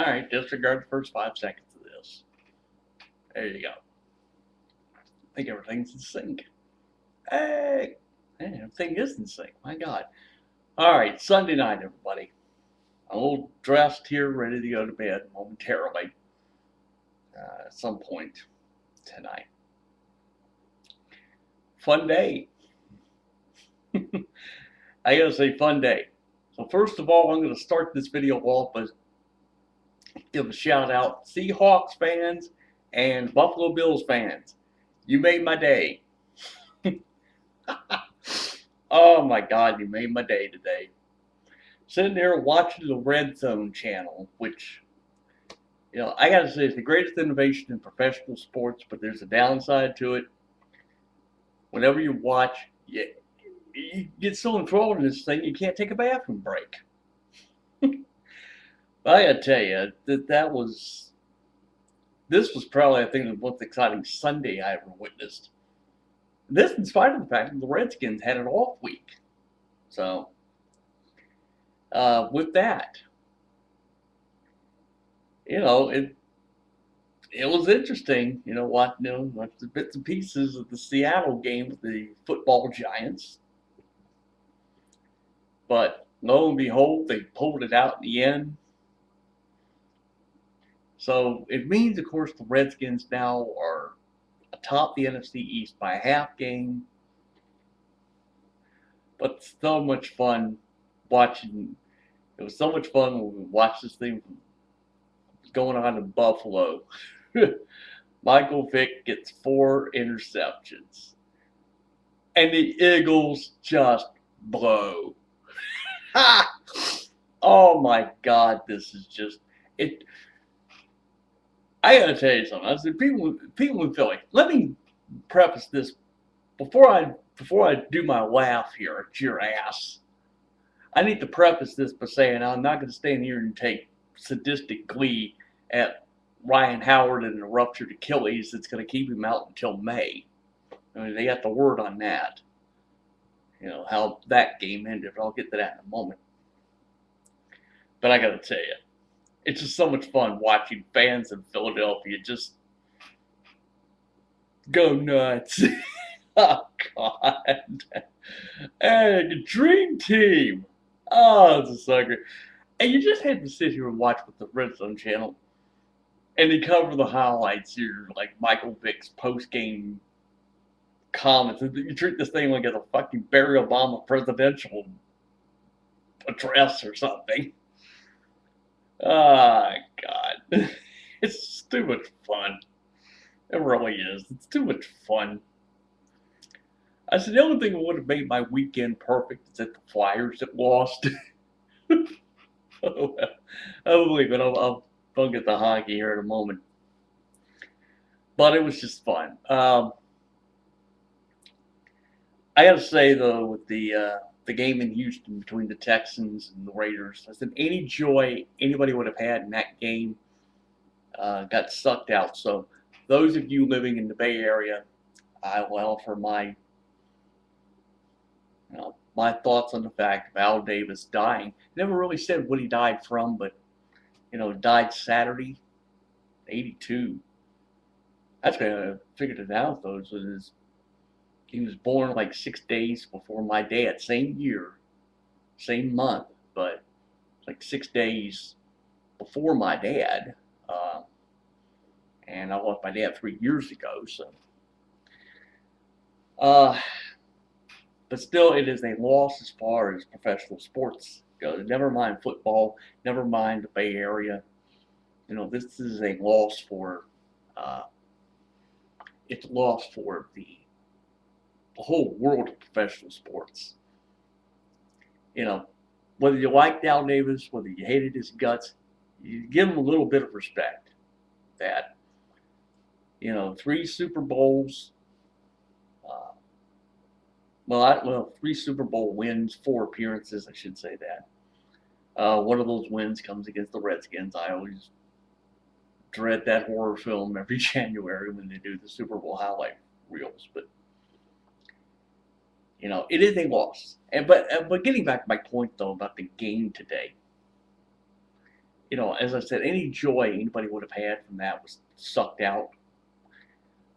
Alright, disregard the first 5 seconds of this. There you go. I think everything's in sync. Hey! Man, everything is in sync. My God. Alright, Sunday night, everybody. I'm a little dressed here, ready to go to bed momentarily. At some point tonight. Fun day. I gotta say, fun day. So first of all, I'm gonna start this video off by give a shout out Seahawks fans and Buffalo Bills fans. You made my day. Oh my God, you made my day today. Sitting there watching the Red Zone channel, which, I gotta say, it's the greatest innovation in professional sports, but there's a downside to it. Whenever you watch, you get so enthralled in this thing, you can't take a bathroom break. I gotta tell you, this was probably, I think, the most exciting Sunday I ever witnessed. This in spite of the fact that the Redskins had an off week. So, with that, it was interesting, watching the bits and pieces of the Seattle game with the football giants. But lo and behold, they pulled it out in the end. So it means, of course, the Redskins now are atop the NFC East by a half game. But so much fun watching. It was so much fun when we watched this thing going on in Buffalo. Michael Vick gets 4 interceptions. And the Eagles just blow. Ha! Oh my God, this is just it. I gotta tell you something. I said, people in Philly. Let me preface this before I do my laugh here at your ass. I need to preface this by saying I'm not going to stand here and take sadistic glee at Ryan Howard and a ruptured Achilles that's going to keep him out until May. I mean, they got the word on that. How that game ended. I'll get to that in a moment. But I got to tell you, it's just so much fun watching fans in Philadelphia just go nuts. Oh, God. And dream team. Oh, it's a sucker. And you just had to sit here and watch with the Red Zone channel. And they cover the highlights here, like Michael Vick's post-game comments. You treat this thing like it's a fucking Barry Obama presidential address or something. Oh, God. It's too much fun. It really is. It's too much fun. I said the only thing that would have made my weekend perfect is that the Flyers had lost. Oh, well. I'll believe it. I'll get the hockey here in a moment. But it was just fun. I got to say, though, with the game in Houston between the Texans and the Raiders, I said any joy anybody would have had in that game got sucked out. So those of you living in the Bay Area, I will offer my thoughts on the fact of Al Davis dying. Never really said what he died from, but died Saturday, 82. That's when I figured it out, though. He was born like 6 days before my dad. Same year, same month, but like 6 days before my dad. And I lost my dad 3 years ago, so. But still, it is a loss as far as professional sports goes. Never mind football, never mind the Bay Area. This is a loss for, it's a loss for the whole world of professional sports. Whether you liked Al Davis, whether you hated his guts, you give him a little bit of respect. That, 3 Super Bowls, 3 Super Bowl wins, 4 appearances, I should say that. One of those wins comes against the Redskins. I always dread that horror film every January when they do the Super Bowl highlight reels. But, it is a loss. But getting back to my point, though, about the game today, you know, as I said, any joy anybody would have had from that was sucked out.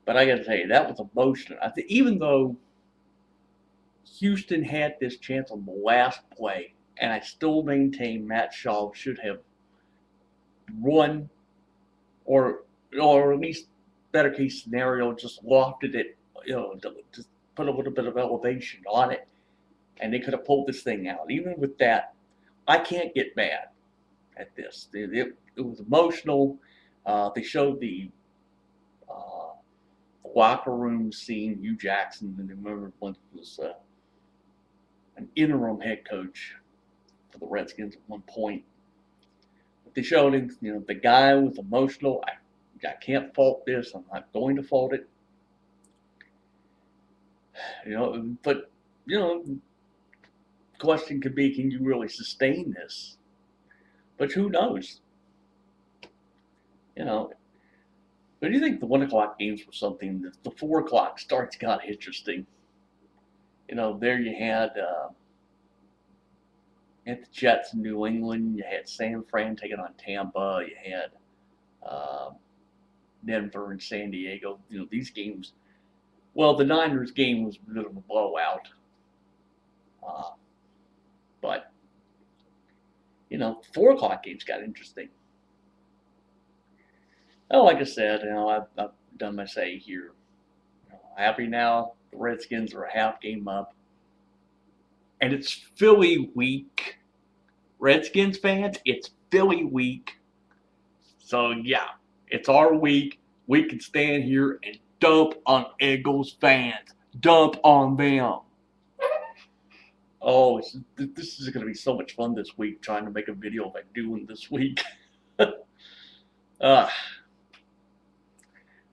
But I got to tell you, that was emotional. I think even though Houston had this chance on the last play, and I still maintain Matt Shaw should have run, or at least better case scenario, just lofted it, you know, just put a little bit of elevation on it, and they could have pulled this thing out. Even with that, I can't get mad at this. It was emotional. They showed the locker room scene. Hugh Jackson, and remember when he was an interim head coach for the Redskins at one point. But they showed him, you know, the guy was emotional. I can't fault this. I'm not going to fault it. You know, but you know, question could be, can you really sustain this? But who knows? You know, but do you think the 1 o'clock games were something? The 4 o'clock starts got interesting. You know, there you had the Jets in New England. You had San Fran taking on Tampa. You had Denver and San Diego. You know, these games. Well, the Niners game was a bit of a blowout. But you know, 4 o'clock games got interesting. Oh, like I said, you know, I've done my say here. You know, happy now. The Redskins are a half game up, and it's Philly week. Redskins fans, it's Philly week. So yeah, it's our week. We can stand here and dump on Eagles fans. Dump on them. Oh, this is going to be so much fun this week, trying to make a video like doing this week.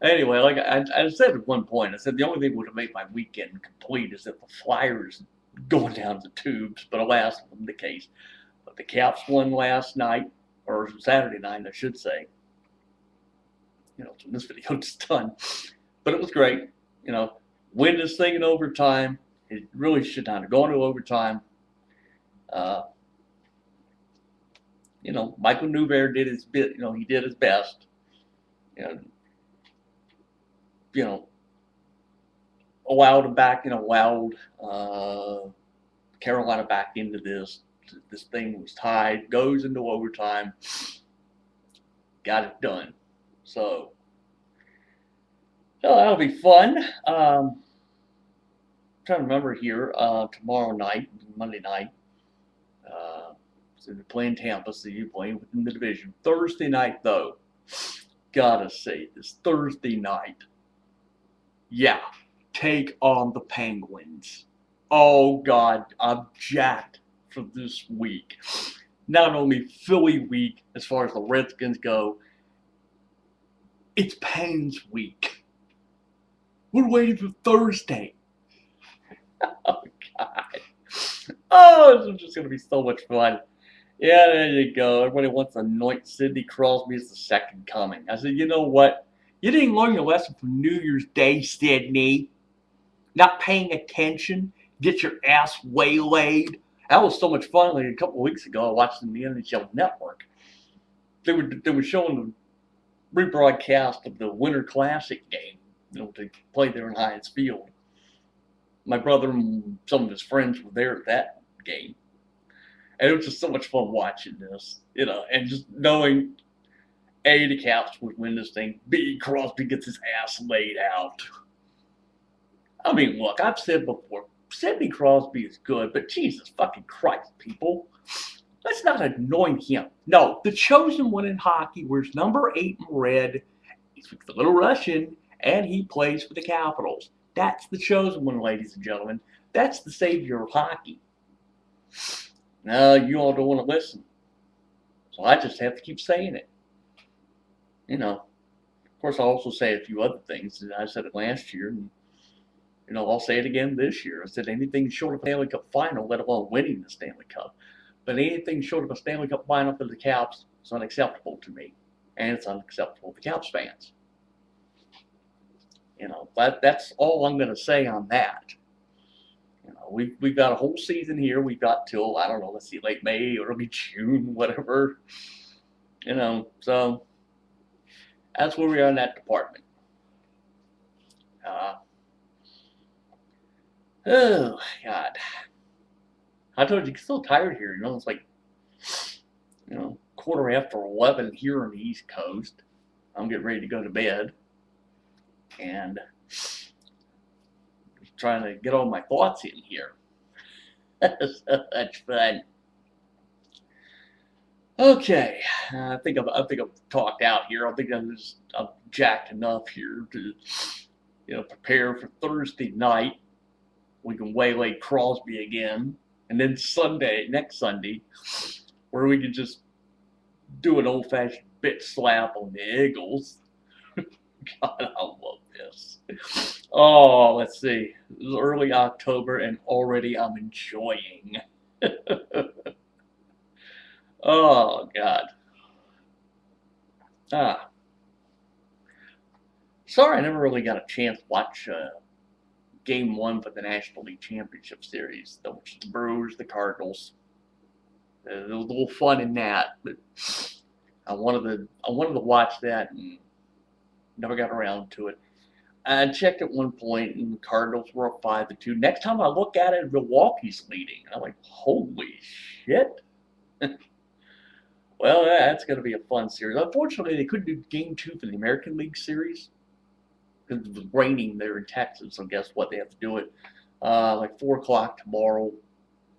Anyway, like I said at one point, I said the only thing that would have made my weekend complete is if the Flyers going down the tubes, but alas, wasn't the case. But the Caps won last night, or Saturday night, I should say. You know, when this video is done. But it was great. You know, win this thing in overtime. It really should not have gone to overtime. You know, Michael Newbear did his bit. You know, he did his best. You know, allowed him back. You know, allowed Carolina back into this. This thing was tied. Goes into overtime. Got it done. So that'll be fun. Trying to remember here, tomorrow night, Monday night, so they're playing Tampa, so you're playing within the division. Thursday night, though, gotta say, this Thursday night, yeah, take on the Penguins. Oh, God, I'm jacked for this week. Not only Philly week, as far as the Redskins go, it's Pens week. We're waiting for Thursday. Oh, God. Oh, this is just going to be so much fun. Yeah, there you go. Everybody wants to anoint Sidney Crosby as the second coming. I said, you know what? You didn't learn your lesson from New Year's Day, Sidney. Not paying attention. Get your ass waylaid. That was so much fun. Like a couple of weeks ago, I watched on the NHL Network. They were showing the rebroadcast of the Winter Classic game. You know, they played there in Heinz Field. My brother and some of his friends were there at that game. And it was just so much fun watching this, you know, and just knowing, A, the Caps would win this thing, B, Crosby gets his ass laid out. I mean, look, I've said before, Sidney Crosby is good, but Jesus fucking Christ, people, let's not anoint him. No, the chosen one in hockey wears number 8 in red, he speaks a little Russian, and he plays for the Capitals. That's the chosen one, ladies and gentlemen. That's the savior of hockey. No, you all don't want to listen. So I just have to keep saying it. You know, of course, I'll also say a few other things. I said it last year, and, you know, I'll say it again this year. I said anything short of a Stanley Cup final, let alone winning the Stanley Cup. But anything short of a Stanley Cup final for the Caps is unacceptable to me. And it's unacceptable to Caps fans. You know, that's all I'm going to say on that. You know, we've got a whole season here. We've got till, I don't know, let's see, late May, early June, whatever. You know, so that's where we are in that department. Uh, oh God, I told you, I'm so tired here. You know, it's like, you know, 11:15 here on the East Coast. I'm getting ready to go to bed, and trying to get all my thoughts in here. So much fun. Okay, I think I've talked out here. I think I'm jacked enough here to, you know, prepare for Thursday night. We can waylay Crosby again, and then next Sunday, where we can just do an old-fashioned bit slap on the Eagles. God, I love this. Oh, let's see. It was early October, and already I'm enjoying. Oh God. Ah, sorry, I never really got a chance to watch Game One for the National League Championship Series, which the Brewers, the Cardinals. There was a little fun in that, but I wanted to watch that and never got around to it. I checked at one point, and the Cardinals were up 5-2. Next time I look at it, Milwaukee's leading. I'm like, holy shit! Well, that's going to be a fun series. Unfortunately, they couldn't do Game 2 for the American League Series because it was raining there in Texas. So guess what? They have to do it like 4 o'clock tomorrow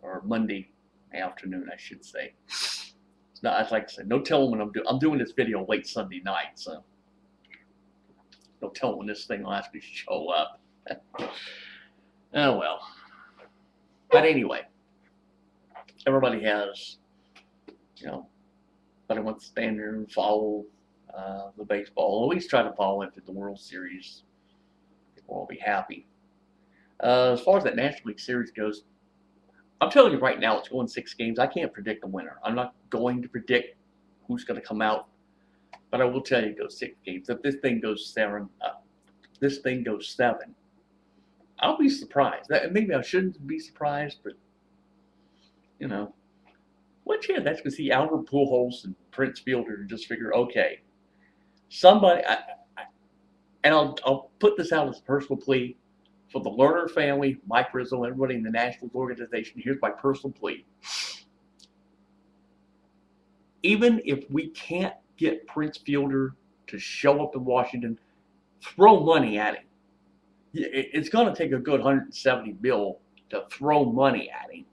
or Monday afternoon, I should say. It's not. I'd like to say, no telling when I'm doing this video late Sunday night, so no telling when this thing will actually show up. Oh well. But anyway, everybody has, you know, but I want to stand there and follow the baseball. At least try to follow it for the World Series. People will be happy. As far as that National League Series goes, I'm telling you right now, it's going 6 games. I can't predict the winner. I'm not going to predict who's going to come out, but I will tell you it goes 6 games. If this thing goes 7, I'll be surprised. Maybe I shouldn't be surprised, but you know, what chance that's going to see Albert Pujols and Prince Fielder and just figure, okay, somebody, and I'll put this out as a personal plea for the Lerner family, Mike Rizzo, everybody in the Nationals organization. Here's my personal plea. Even if we can't get Prince Fielder to show up in Washington, throw money at him. It's going to take a good 170 mil to throw money at him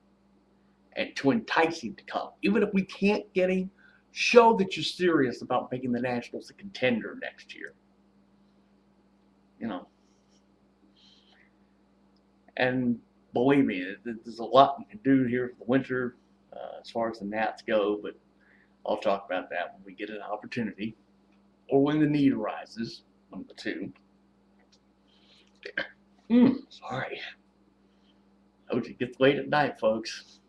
and to entice him to come. Even if we can't get him, show that you're serious about making the Nationals a contender next year. You know. And believe me, there's a lot we can do here for the winter as far as the Nats go, but I'll talk about that when we get an opportunity or when the need arises, one of the two. Sorry. I hope it gets late at night, folks.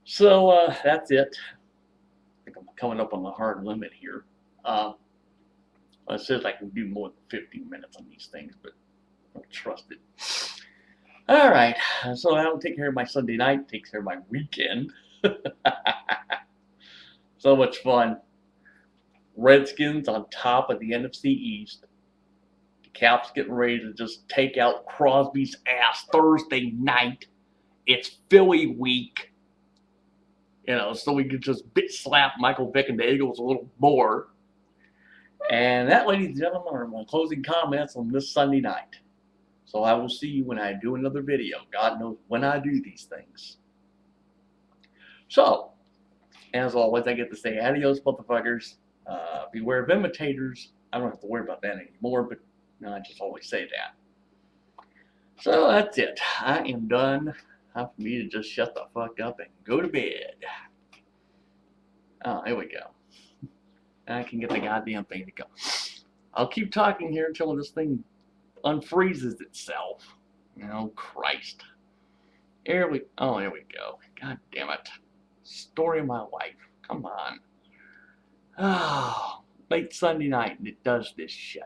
So that's it. I think I'm coming up on the hard limit here. It says I can do more than 15 minutes on these things, but I don't trust it. All right, so I don't take care of my Sunday night, takes care of my weekend. So much fun. Redskins on top of the NFC East. The Caps getting ready to just take out Crosby's ass Thursday night. It's Philly week. You know, so we could just bit slap Michael Vick and the Eagles a little more. And that, ladies and gentlemen, are my closing comments on this Sunday night. So I will see you when I do another video. God knows when I do these things. So, as always, I get to say adios, motherfuckers. Beware of imitators. I don't have to worry about that anymore, but I just always say that. So that's it. I am done. Time for me to just shut the fuck up and go to bed. Oh, here we go. I can get the goddamn thing to go. I'll keep talking here until this thing unfreezes itself. You know, Christ. Here we go. God damn it. Story of my life. Come on. Oh, late Sunday night and it does this shit.